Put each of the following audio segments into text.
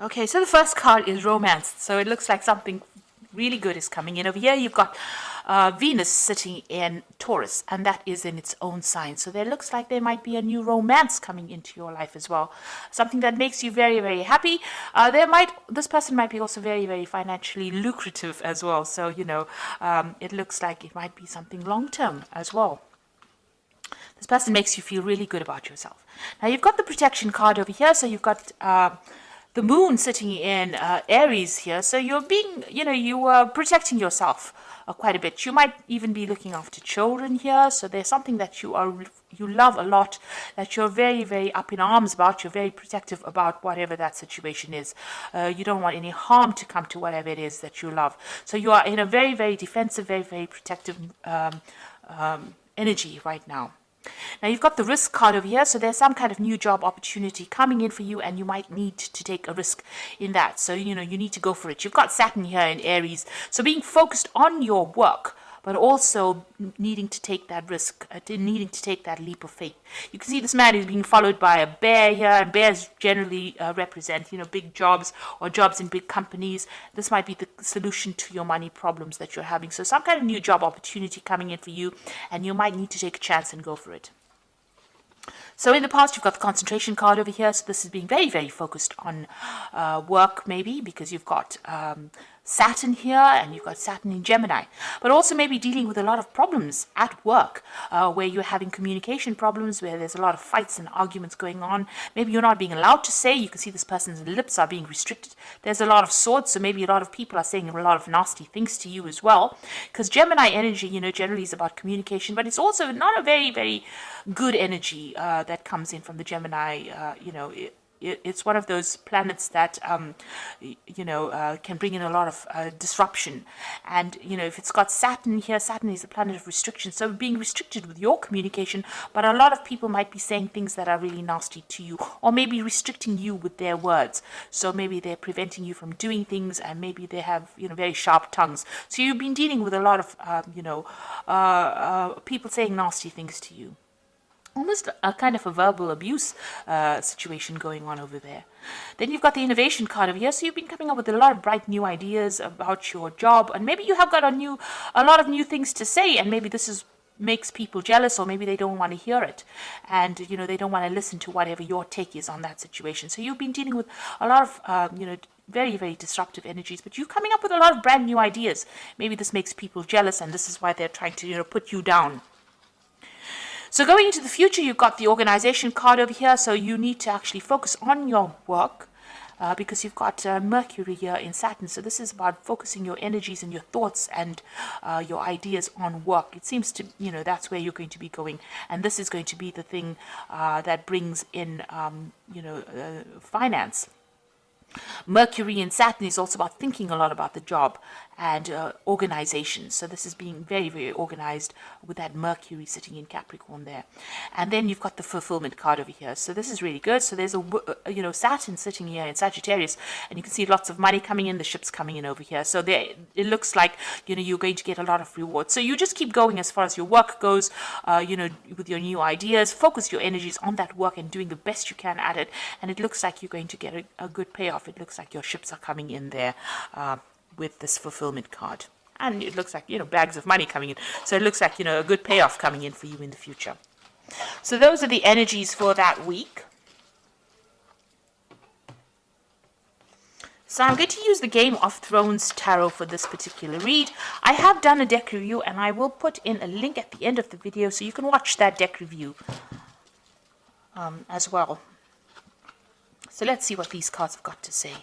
Okay, so the first card is romance. So it looks like something really good is coming in. Over here, you've got Venus sitting in Taurus, and that is in its own sign. So there looks like there might be a new romance coming into your life as well. Something that makes you very, very happy. This person might be also very, very financially lucrative as well. So, it looks like it might be something long term as well. This person makes you feel really good about yourself. Now, you've got the protection card over here. So you've got the moon sitting in Aries here. So you're being, you are protecting yourself quite a bit. You might even be looking after children here. So there's something that you love a lot, that you're very, very up in arms about. You're very protective about whatever that situation is. You don't want any harm to come to whatever it is that you love. So you are in a very, very defensive, very, very protective energy right now. Now you've got the risk card over here, so there's some kind of new job opportunity coming in for you, and you might need to take a risk in that. So, you need to go for it. You've got Saturn here in Aries, so being focused on your work, but also needing to take that risk, needing to take that leap of faith. You can see this man is being followed by a bear here, and bears generally represent, big jobs or jobs in big companies. This might be the solution to your money problems that you're having. So some kind of new job opportunity coming in for you, and you might need to take a chance and go for it. So in the past, you've got the concentration card over here. So this is being very, very focused on work, maybe, because you've got Saturn here, and you've got Saturn in Gemini, but also maybe dealing with a lot of problems at work, where you're having communication problems, where there's a lot of fights and arguments going on. Maybe you're not being allowed to say. You can see this person's lips are being restricted. There's a lot of swords, so maybe a lot of people are saying a lot of nasty things to you as well, because Gemini energy, generally is about communication, but it's also not a very, very good energy that comes in from the Gemini. It's one of those planets that, can bring in a lot of disruption. And, if it's got Saturn here, Saturn is a planet of restriction. So being restricted with your communication, but a lot of people might be saying things that are really nasty to you, or maybe restricting you with their words. So maybe they're preventing you from doing things, and maybe they have, very sharp tongues. So you've been dealing with a lot of, people saying nasty things to you. Almost a kind of a verbal abuse situation going on over there. Then you've got the innovation card over here. So you've been coming up with a lot of bright new ideas about your job, and maybe you have got a lot of new things to say, and maybe this makes people jealous, or maybe they don't want to hear it, and they don't want to listen to whatever your take is on that situation. So you've been dealing with a lot of very, very disruptive energies, but you're coming up with a lot of brand new ideas. Maybe this makes people jealous, and this is why they're trying to put you down. So going into the future, you've got the organization card over here. So you need to actually focus on your work because you've got Mercury here in Saturn. So this is about focusing your energies and your thoughts and your ideas on work. It seems to, that's where you're going to be going. And this is going to be the thing that brings in, finance. Mercury in Saturn is also about thinking a lot about the job and organization. So this is being very, very organized with that Mercury sitting in Capricorn there. And then you've got the fulfillment card over here. So this is really good. So there's Saturn sitting here in Sagittarius, and you can see lots of money coming in, the ships coming in over here. So it looks like, you're going to get a lot of rewards. So you just keep going as far as your work goes, with your new ideas. Focus your energies on that work and doing the best you can at it. And it looks like you're going to get a good payoff. It looks like your ships are coming in there with this fulfillment card. And it looks like, bags of money coming in. So it looks like, a good payoff coming in for you in the future. So those are the energies for that week. So I'm going to use the Game of Thrones Tarot for this particular read. I have done a deck review, and I will put in a link at the end of the video so you can watch that deck review as well. So let's see what these cards have got to say.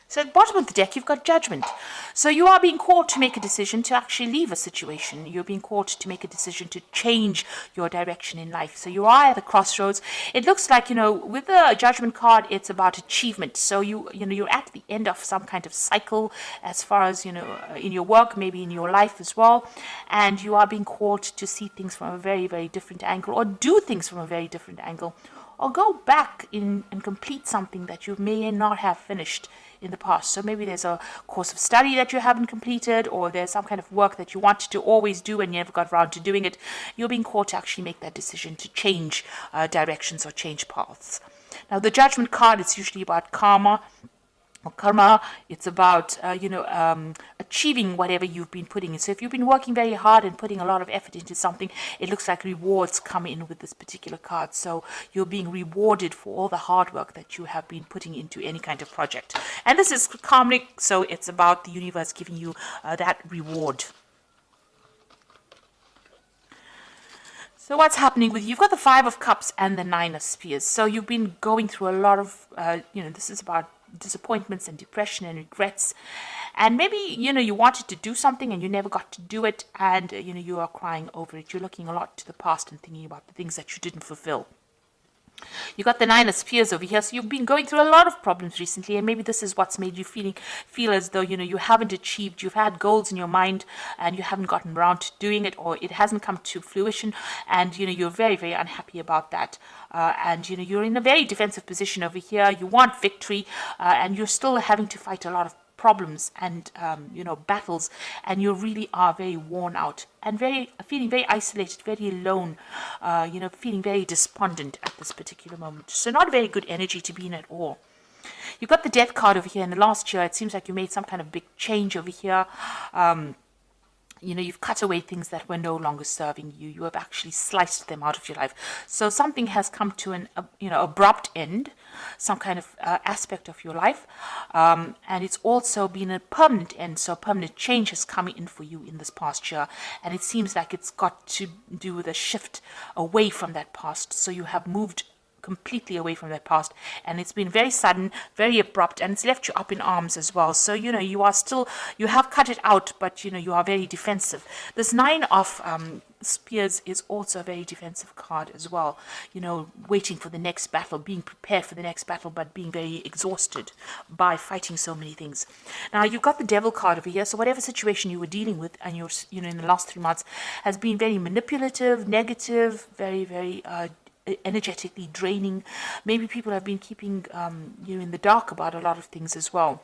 So at the bottom of the deck, you've got Judgment. So you are being called to make a decision to actually leave a situation. You're being called to make a decision to change your direction in life. So you are at the crossroads. It looks like, with the Judgment card, it's about achievement. So you're at the end of some kind of cycle as far as, in your work, maybe in your life as well. And you are being called to see things from a very, very different angle, or do things from a very different angle. or go back in and complete something that you may not have finished in the past. So maybe there's a course of study that you haven't completed, or there's some kind of work that you wanted to always do and you never got around to doing it. You're being called to actually make that decision to change directions or change paths. Now, the Judgment card is usually about karma. Karma, it's about achieving whatever you've been putting in. So if you've been working very hard and putting a lot of effort into something, it looks like rewards come in with this particular card. So you're being rewarded for all the hard work that you have been putting into any kind of project. And this is karmic, so it's about the universe giving you that reward. So what's happening with you? You've got the Five of Cups and the Nine of Spears. So you've been going through a lot of, this is about disappointments and depression and regrets. And maybe, you wanted to do something and you never got to do it. And, you are crying over it. You're looking a lot to the past and thinking about the things that you didn't fulfill. You got the Nine of Spears over here, so you've been going through a lot of problems recently, and maybe this is what's made you feel as though you haven't achieved. You've had goals in your mind and you haven't gotten around to doing it, or it hasn't come to fruition, and you're very, very unhappy about that. And you're in a very defensive position over here. You want victory, and you're still having to fight a lot of problems and battles, and you really are very worn out and feeling very isolated, very alone, feeling very despondent at this particular moment. So not a very good energy to be in at all. You've got the Death card over here. In the last year, it seems like you made some kind of big change over here. You've cut away things that were no longer serving you. You have actually sliced them out of your life. So something has come to an abrupt end, some kind of aspect of your life. And it's also been a permanent end. So permanent change has come in for you in this past year. And it seems like it's got to do with a shift away from that past. So you have moved completely away from that past, and it's been very sudden, very abrupt, and it's left you up in arms as well. So you have cut it out, but you are very defensive. This Nine of Spears is also a very defensive card as well, waiting for the next battle, being prepared for the next battle, but being very exhausted by fighting so many things. Now you've got the Devil card over here, so whatever situation you were dealing with and you're in the last 3 months has been very manipulative, negative, very, very energetically draining. Maybe people have been keeping you in the dark about a lot of things as well.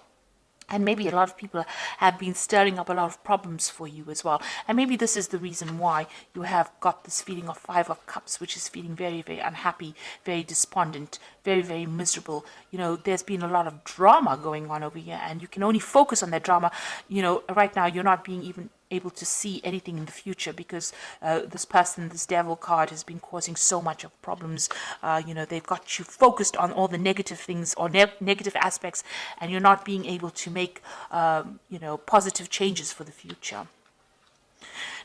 And maybe a lot of people have been stirring up a lot of problems for you as well. And maybe this is the reason why you have got this feeling of Five of Cups, which is feeling very, very unhappy, very despondent, very, very miserable. There's been a lot of drama going on over here, and you can only focus on that drama. Right now you're not being even able to see anything in the future because this Devil card has been causing so much of problems. They've got you focused on all the negative things or negative aspects, and you're not being able to make positive changes for the future.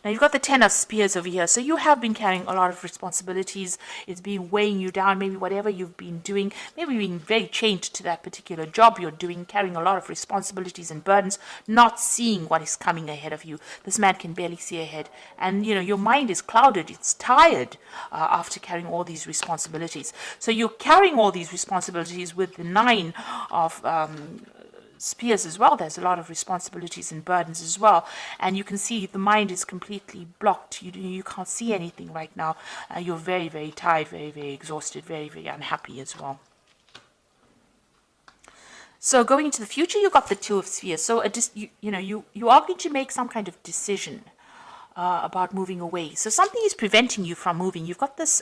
Now you've got the Ten of Spears over here. So you have been carrying a lot of responsibilities. It's been weighing you down. Maybe whatever you've been doing, maybe being very chained to that particular job you're doing, carrying a lot of responsibilities and burdens, not seeing what is coming ahead of you. This man can barely see ahead. And, your mind is clouded. It's tired after carrying all these responsibilities. So you're carrying all these responsibilities with the Nine of Spears as well. There's a lot of responsibilities and burdens as well, and you can see the mind is completely blocked. You can't see anything right now. You're very, very tired, very, very exhausted, very, very unhappy as well. So going into the future, you've got the Two of Spheres. So you are going to make some kind of decision about moving away. So something is preventing you from moving. You've got this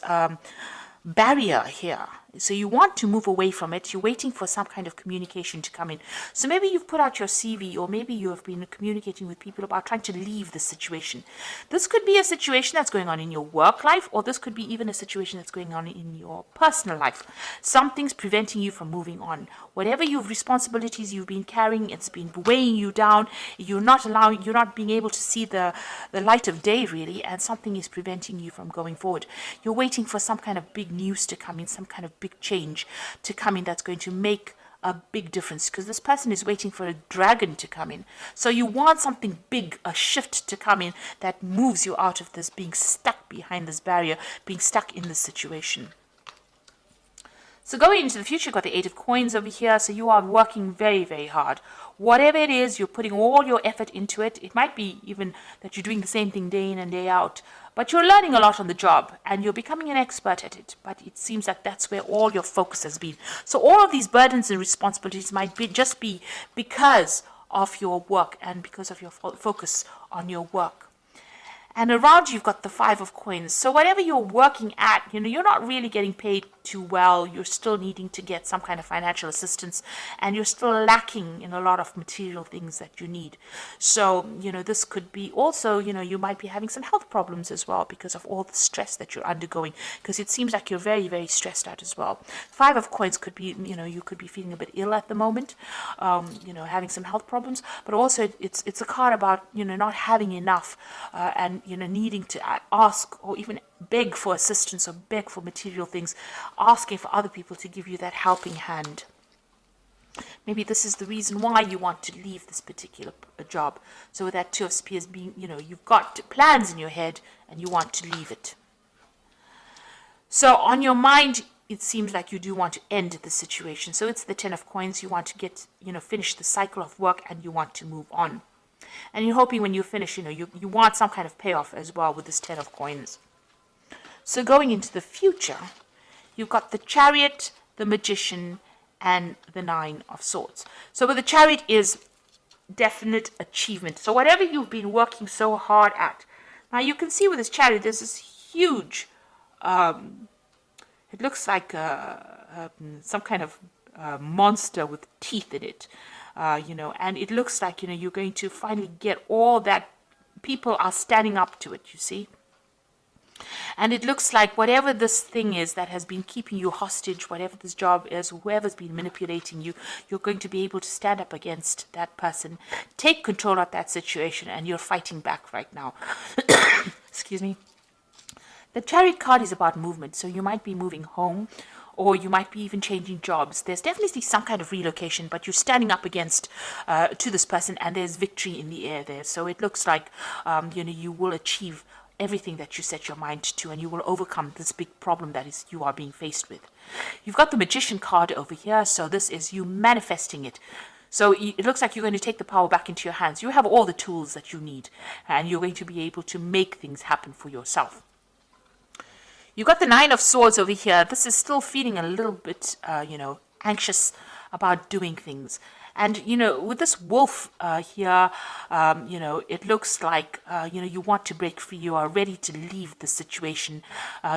barrier here. So you want to move away from it. You're waiting for some kind of communication to come in. So maybe you've put out your CV, or maybe you have been communicating with people about trying to leave the situation. This could be a situation that's going on in your work life, or this could be even a situation that's going on in your personal life. Something's preventing you from moving on. Whatever responsibilities you've been carrying, it's been weighing you down. You're not being able to see the light of day, really, and something is preventing you from going forward. You're waiting for some kind of big news to come in, some kind of big change to come in that's going to make a big difference, because this person is waiting for a dragon to come in. So you want something big, a shift to come in that moves you out of this being stuck behind this barrier, being stuck in this situation. So going into the future, you've got the Eight of Coins over here. So you are working very, very hard. Whatever it is, you're putting all your effort into it. It might be even that you're doing the same thing day in and day out, but you're learning a lot on the job and you're becoming an expert at it. But it seems like that's where all your focus has been. So all of these burdens and responsibilities might just be because of your work and because of your focus on your work. And around you've got the Five of Coins. So whatever you're working at, you're not really getting paid too well. You're still needing to get some kind of financial assistance, and you're still lacking in a lot of material things that you need. So, this could be also, you might be having some health problems as well because of all the stress that you're undergoing, because it seems like you're very, very stressed out as well. Five of Coins could be, you could be feeling a bit ill at the moment, having some health problems, but also it's a card about, not having enough, and needing to ask or even beg for assistance or beg for material things, asking for other people to give you that helping hand. Maybe this is the reason why you want to leave this particular job. So with that Two of Spears being, you've got plans in your head and you want to leave it. So on your mind, it seems like you do want to end the situation. So it's the Ten of Coins. You want to get, finish the cycle of work and you want to move on. And you're hoping when you finish, you want some kind of payoff as well with this Ten of Coins. So going into the future, you've got the Chariot, the Magician, and the Nine of Swords. So with the Chariot is definite achievement. So whatever you've been working so hard at. Now you can see with this Chariot, there's this huge, it looks like some kind of monster with teeth in it. And it looks like, you're going to finally get all that. People are standing up to it, you see. And it looks like whatever this thing is that has been keeping you hostage, whatever this job is, whoever's been manipulating you, you're going to be able to stand up against that person, take control of that situation, and you're fighting back right now. Excuse me. The Chariot card is about movement, so you might be moving home, or you might be even changing jobs. There's definitely some kind of relocation, but you're standing up against to this person, and there's victory in the air there. So it looks like you will achieve everything that you set your mind to, and you will overcome this big problem that is you are being faced with. You've got the Magician card over here, so this is you manifesting it. So it looks like you're going to take the power back into your hands. You have all the tools that you need, and you're going to be able to make things happen for yourself. You've got the Nine of Swords over here. This is still feeling a little bit, anxious about doing things. And, with this wolf here, it looks like, you want to break free. You are ready to leave the situation.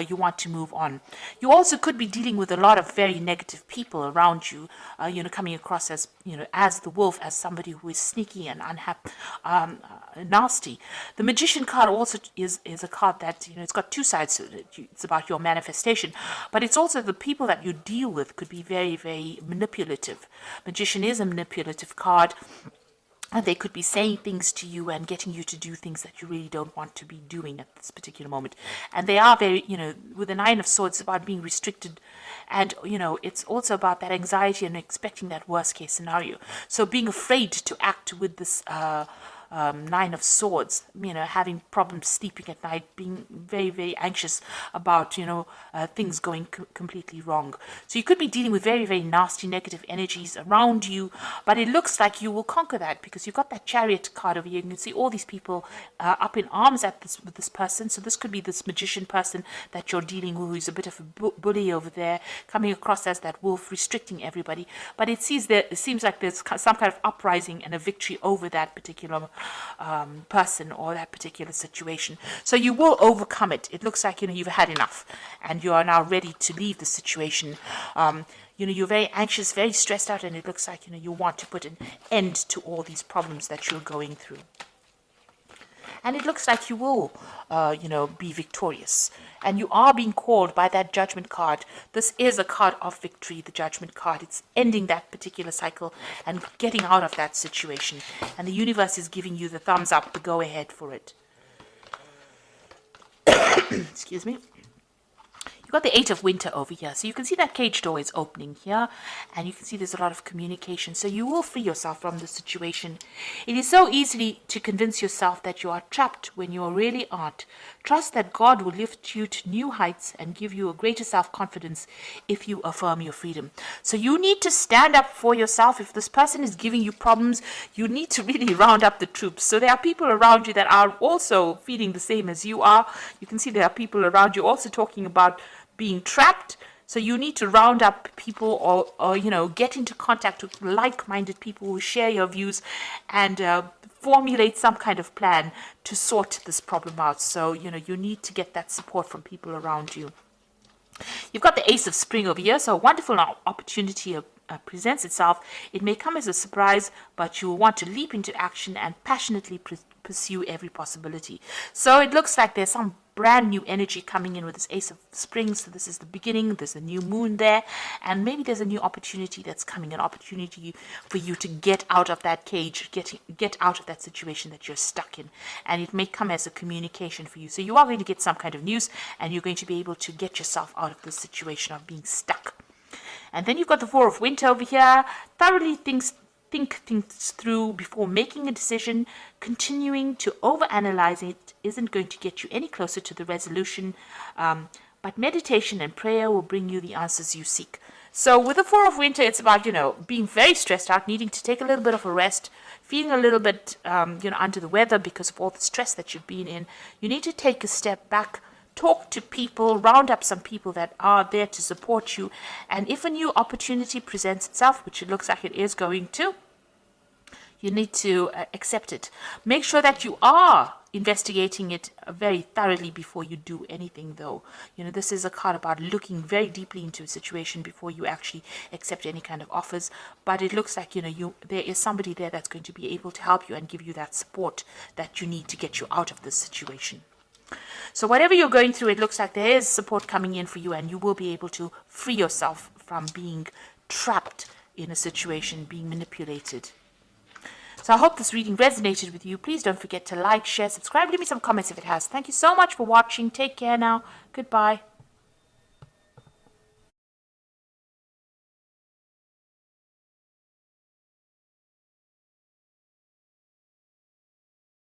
You want to move on. You also could be dealing with a lot of very negative people around you, coming across as, as the wolf, as somebody who is sneaky and unhappy, nasty. The Magician card also is a card that, it's got two sides to it. It's about your manifestation, but it's also the people that you deal with could be very, very manipulative. Magician is a manipulative card, and they could be saying things to you and getting you to do things that you really don't want to be doing at this particular moment. And they are very, with the Nine of Swords, it's about being restricted. And, it's also about that anxiety and expecting that worst case scenario. So being afraid to act with this Nine of Swords, having problems sleeping at night, being very, very anxious about, things going completely wrong. So you could be dealing with very, very nasty negative energies around you, but it looks like you will conquer that because you've got that Chariot card over here. You can see all these people up in arms with this person. So this could be this Magician person that you're dealing with, who's a bit of a bully over there, coming across as that wolf, restricting everybody. But it seems like there's some kind of uprising and a victory over that particular person or that particular situation. So you will overcome it. It looks like you've had enough and you are now ready to leave the situation. You're very anxious, very stressed out, and it looks like you want to put an end to all these problems that you're going through. And it looks like you will, be victorious. And you are being called by that Judgment card. This is a card of victory, the Judgment card. It's ending that particular cycle and getting out of that situation. And the universe is giving you the thumbs up, the go ahead for it. Excuse me. You've got the Eight of Winter over here. So you can see that cage door is opening here, and you can see there's a lot of communication. So you will free yourself from the situation. It is so easy to convince yourself that you are trapped when you really aren't. Trust that God will lift you to new heights and give you a greater self-confidence if you affirm your freedom. So you need to stand up for yourself. If this person is giving you problems, you need to really round up the troops. So there are people around you that are also feeling the same as you are. You can see there are people around you also talking about being trapped. So you need to round up people, or get into contact with like-minded people who share your views, and formulate some kind of plan to sort this problem out. So you need to get that support from people around you. You've got the Ace of Spring over here, so a wonderful opportunity presents itself. It may come as a surprise, but you will want to leap into action and passionately pursue every possibility. So it looks like there's some brand new energy coming in with this Ace of Spring. So this is the beginning. There's a new moon there, and maybe there's a new opportunity that's coming, an opportunity for you to get out of that cage, get out of that situation that you're stuck in, and it may come as a communication for you. So you are going to get some kind of news, and you're going to be able to get yourself out of this situation of being stuck. And then you've got the Four of Winter over here. Thoroughly think things through before making a decision. Continuing to overanalyze it isn't going to get you any closer to the resolution, but meditation and prayer will bring you the answers you seek. So with the Four of Winter, it's about, being very stressed out, needing to take a little bit of a rest, feeling a little bit, under the weather because of all the stress that you've been in. You need to take a step back, talk to people, round up some people that are there to support you. And if a new opportunity presents itself, which it looks like it is going to, you need to accept it. Make sure that you are investigating it very thoroughly before you do anything, though. This is a card about looking very deeply into a situation before you actually accept any kind of offers. But it looks like, there is somebody there that's going to be able to help you and give you that support that you need to get you out of this situation. So whatever you're going through, it looks like there is support coming in for you, and you will be able to free yourself from being trapped in a situation, being manipulated. So I hope this reading resonated with you. Please don't forget to like, share, subscribe. Leave me some comments if it has. Thank you so much for watching. Take care now. Goodbye.